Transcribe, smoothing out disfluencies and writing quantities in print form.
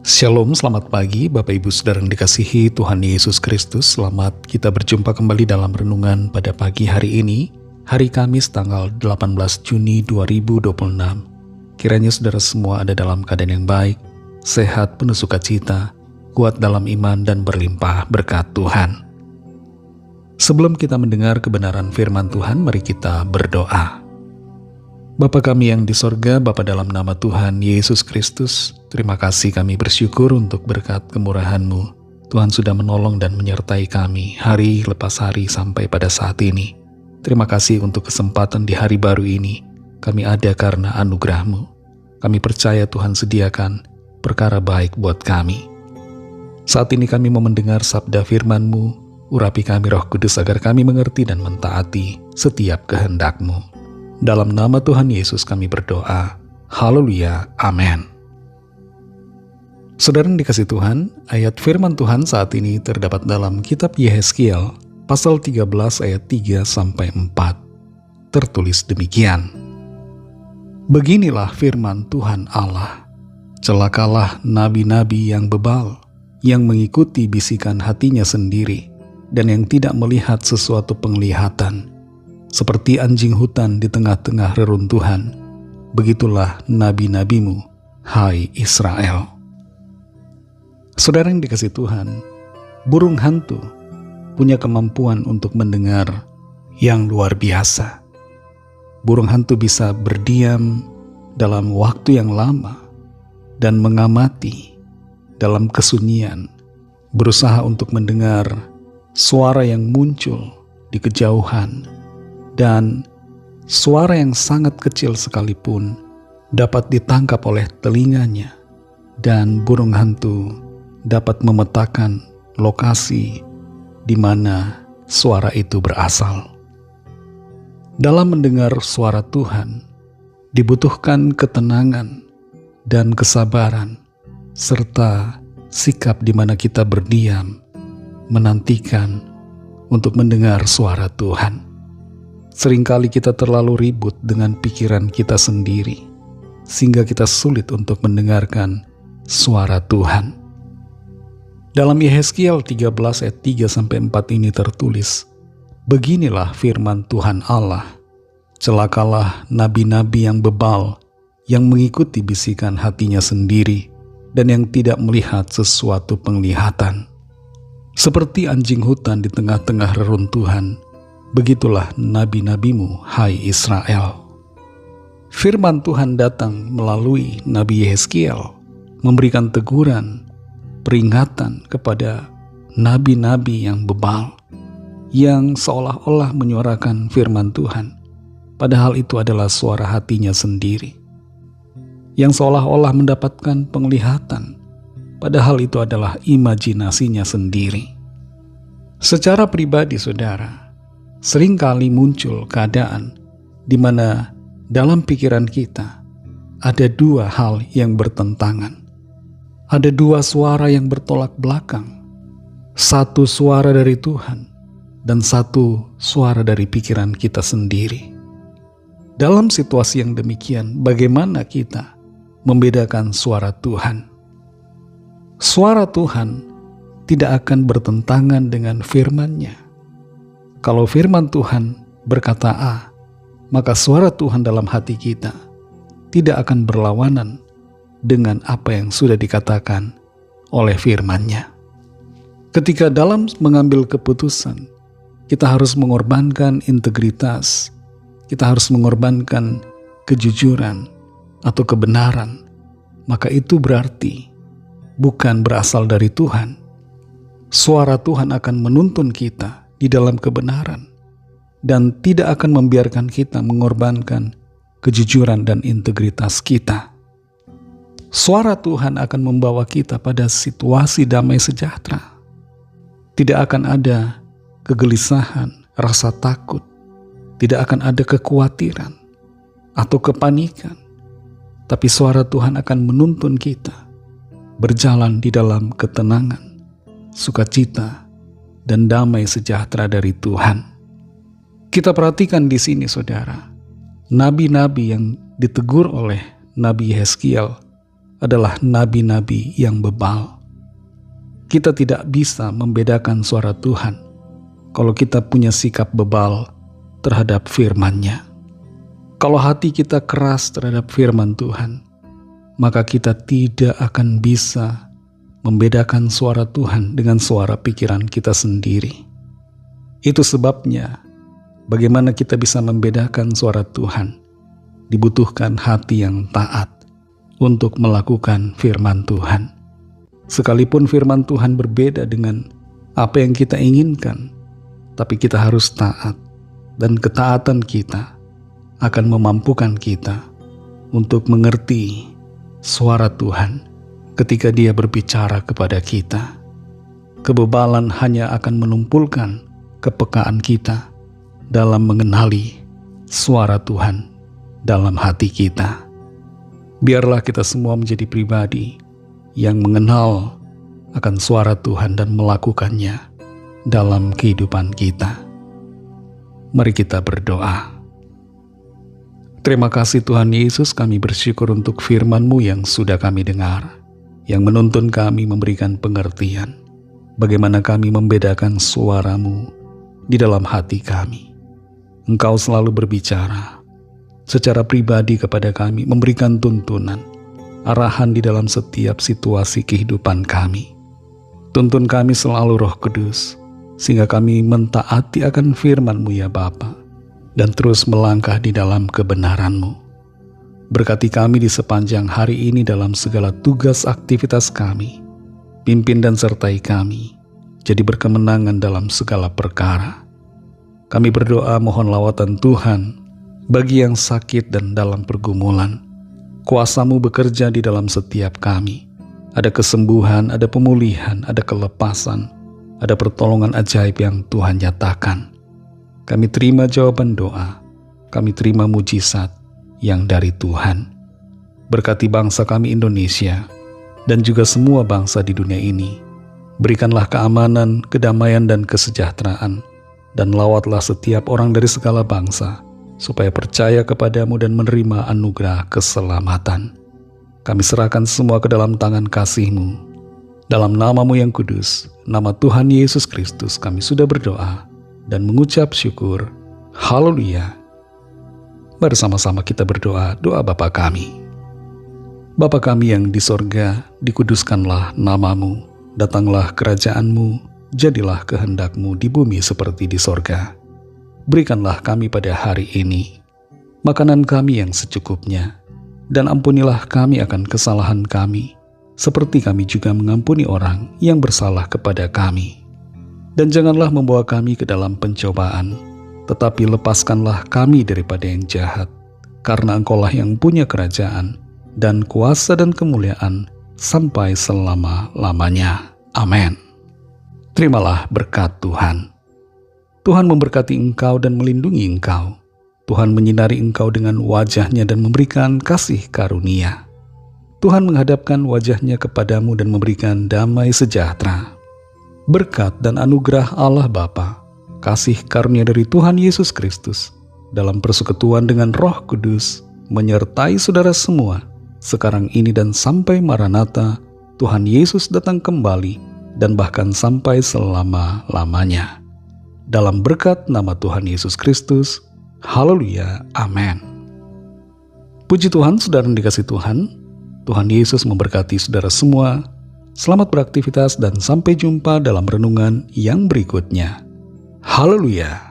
Shalom, selamat pagi Bapak Ibu Saudara yang dikasihi Tuhan Yesus Kristus. Selamat kita berjumpa kembali dalam renungan pada pagi hari ini, hari Kamis tanggal 18 Juni 2026. Kiranya saudara semua ada dalam keadaan yang baik, sehat, penuh sukacita, kuat dalam iman dan berlimpah berkat Tuhan. Sebelum kita mendengar kebenaran firman Tuhan, mari kita berdoa. Bapa kami yang di sorga, Bapa dalam nama Tuhan Yesus Kristus, terima kasih kami bersyukur untuk berkat kemurahan-Mu. Tuhan sudah menolong dan menyertai kami hari lepas hari sampai pada saat ini. Terima kasih untuk kesempatan di hari baru ini. Kami ada karena anugerah-Mu. Kami percaya Tuhan sediakan perkara baik buat kami. Saat ini kami mau mendengar sabda firman-Mu. Urapi kami Roh Kudus agar kami mengerti dan mentaati setiap kehendak-Mu. Dalam nama Tuhan Yesus kami berdoa. Haleluya. Amin. Saudara yang dikasih Tuhan, ayat firman Tuhan saat ini terdapat dalam kitab Yehezkiel, pasal 13 ayat 3-4. Tertulis demikian. Beginilah firman Tuhan Allah. Celakalah nabi-nabi yang bebal, yang mengikuti bisikan hatinya sendiri, dan yang tidak melihat sesuatu penglihatan. Seperti anjing hutan di tengah-tengah reruntuhan, begitulah nabi-nabimu, hai Israel. Saudara yang dikasih Tuhan, burung hantu punya kemampuan untuk mendengar yang luar biasa. Burung hantu bisa berdiam dalam waktu yang lama dan mengamati dalam kesunyian, berusaha untuk mendengar suara yang muncul di kejauhan. Dan suara yang sangat kecil sekalipun dapat ditangkap oleh telinganya, dan burung hantu dapat memetakan lokasi di mana suara itu berasal. Dalam mendengar suara Tuhan, dibutuhkan ketenangan dan kesabaran, serta sikap di mana kita berdiam, menantikan untuk mendengar suara Tuhan. Seringkali kita terlalu ribut dengan pikiran kita sendiri, sehingga kita sulit untuk mendengarkan suara Tuhan. Dalam Yehezkiel 13 ayat 3-4 ini tertulis, beginilah firman Tuhan Allah, celakalah nabi-nabi yang bebal, yang mengikuti bisikan hatinya sendiri, dan yang tidak melihat sesuatu penglihatan. Seperti anjing hutan di tengah-tengah reruntuhan, begitulah nabi-nabimu, hai Israel. Firman Tuhan datang melalui Nabi Yehezkiel, memberikan teguran, peringatan kepada nabi-nabi yang bebal, yang seolah-olah menyuarakan firman Tuhan, padahal itu adalah suara hatinya sendiri. Yang seolah-olah mendapatkan penglihatan, padahal itu adalah imajinasinya sendiri. Secara pribadi, saudara, seringkali muncul keadaan di mana dalam pikiran kita ada dua hal yang bertentangan. Ada dua suara yang bertolak belakang. Satu suara dari Tuhan dan satu suara dari pikiran kita sendiri. Dalam situasi yang demikian, bagaimana kita membedakan suara Tuhan? Suara Tuhan tidak akan bertentangan dengan firman-Nya. Kalau firman Tuhan berkata A, maka suara Tuhan dalam hati kita tidak akan berlawanan dengan apa yang sudah dikatakan oleh firman-Nya. Ketika dalam mengambil keputusan, kita harus mengorbankan integritas, kita harus mengorbankan kejujuran atau kebenaran, maka itu berarti bukan berasal dari Tuhan. Suara Tuhan akan menuntun kita di dalam kebenaran, dan tidak akan membiarkan kita mengorbankan kejujuran dan integritas kita. Suara Tuhan akan membawa kita pada situasi damai sejahtera. Tidak akan ada kegelisahan, rasa takut, tidak akan ada kekhawatiran atau kepanikan, tapi suara Tuhan akan menuntun kita berjalan di dalam ketenangan, sukacita, dan damai sejahtera dari Tuhan. Kita perhatikan di sini, saudara, nabi-nabi yang ditegur oleh Nabi Yehezkiel adalah nabi-nabi yang bebal. Kita tidak bisa membedakan suara Tuhan kalau kita punya sikap bebal terhadap firman-Nya. Kalau hati kita keras terhadap firman Tuhan, maka kita tidak akan bisa membedakan suara Tuhan dengan suara pikiran kita sendiri. Itu sebabnya, bagaimana kita bisa membedakan suara Tuhan, dibutuhkan hati yang taat untuk melakukan firman Tuhan. Sekalipun firman Tuhan berbeda dengan apa yang kita inginkan, tapi kita harus taat, dan ketaatan kita akan memampukan kita untuk mengerti suara Tuhan ketika Dia berbicara kepada kita. Kebebalan hanya akan menumpulkan kepekaan kita dalam mengenali suara Tuhan dalam hati kita. Biarlah kita semua menjadi pribadi yang mengenal akan suara Tuhan dan melakukannya dalam kehidupan kita. Mari kita berdoa. Terima kasih Tuhan Yesus, kami bersyukur untuk firman-Mu yang sudah kami dengar, yang menuntun kami memberikan pengertian bagaimana kami membedakan suara-Mu di dalam hati kami. Engkau selalu berbicara secara pribadi kepada kami, memberikan tuntunan, arahan di dalam setiap situasi kehidupan kami. Tuntun kami selalu Roh Kudus, sehingga kami mentaati akan firman-Mu ya Bapa, dan terus melangkah di dalam kebenaran-Mu. Berkati kami di sepanjang hari ini dalam segala tugas aktivitas kami. Pimpin dan sertai kami, jadi berkemenangan dalam segala perkara. Kami berdoa mohon lawatan Tuhan bagi yang sakit dan dalam pergumulan. Kuasa-Mu bekerja di dalam setiap kami. Ada kesembuhan, ada pemulihan, ada kelepasan, ada pertolongan ajaib yang Tuhan nyatakan. Kami terima jawaban doa, kami terima mujizat yang dari Tuhan. Berkati bangsa kami Indonesia, dan juga semua bangsa di dunia ini. Berikanlah keamanan, kedamaian, dan kesejahteraan, dan lawatlah setiap orang dari segala bangsa, supaya percaya kepadamu dan menerima anugerah keselamatan. Kami serahkan semua ke dalam tangan kasih-Mu. Dalam nama-Mu yang kudus, nama Tuhan Yesus Kristus, kami sudah berdoa dan mengucap syukur. Haleluya. Bersama-sama kita berdoa, doa Bapa kami. Bapa kami yang di sorga, dikuduskanlah nama-Mu, datanglah kerajaan-Mu, jadilah kehendak-Mu di bumi seperti di sorga. Berikanlah kami pada hari ini makanan kami yang secukupnya, dan ampunilah kami akan kesalahan kami, seperti kami juga mengampuni orang yang bersalah kepada kami. Dan janganlah membawa kami ke dalam pencobaan, tetapi lepaskanlah kami daripada yang jahat, karena Engkaulah yang punya kerajaan, dan kuasa dan kemuliaan, sampai selama-lamanya. Amin. Terimalah berkat Tuhan. Tuhan memberkati engkau dan melindungi engkau. Tuhan menyinari engkau dengan wajah-Nya dan memberikan kasih karunia. Tuhan menghadapkan wajah-Nya kepadamu dan memberikan damai sejahtera. Berkat dan anugerah Allah Bapa, kasih karunia dari Tuhan Yesus Kristus, dalam persekutuan dengan Roh Kudus, menyertai saudara semua, sekarang ini dan sampai Maranatha, Tuhan Yesus datang kembali, dan bahkan sampai selama-lamanya. Dalam berkat nama Tuhan Yesus Kristus, haleluya, amin. Puji Tuhan, saudara yang dikasihi Tuhan, Tuhan Yesus memberkati saudara semua. Selamat beraktivitas dan sampai jumpa dalam renungan yang berikutnya. Haleluya.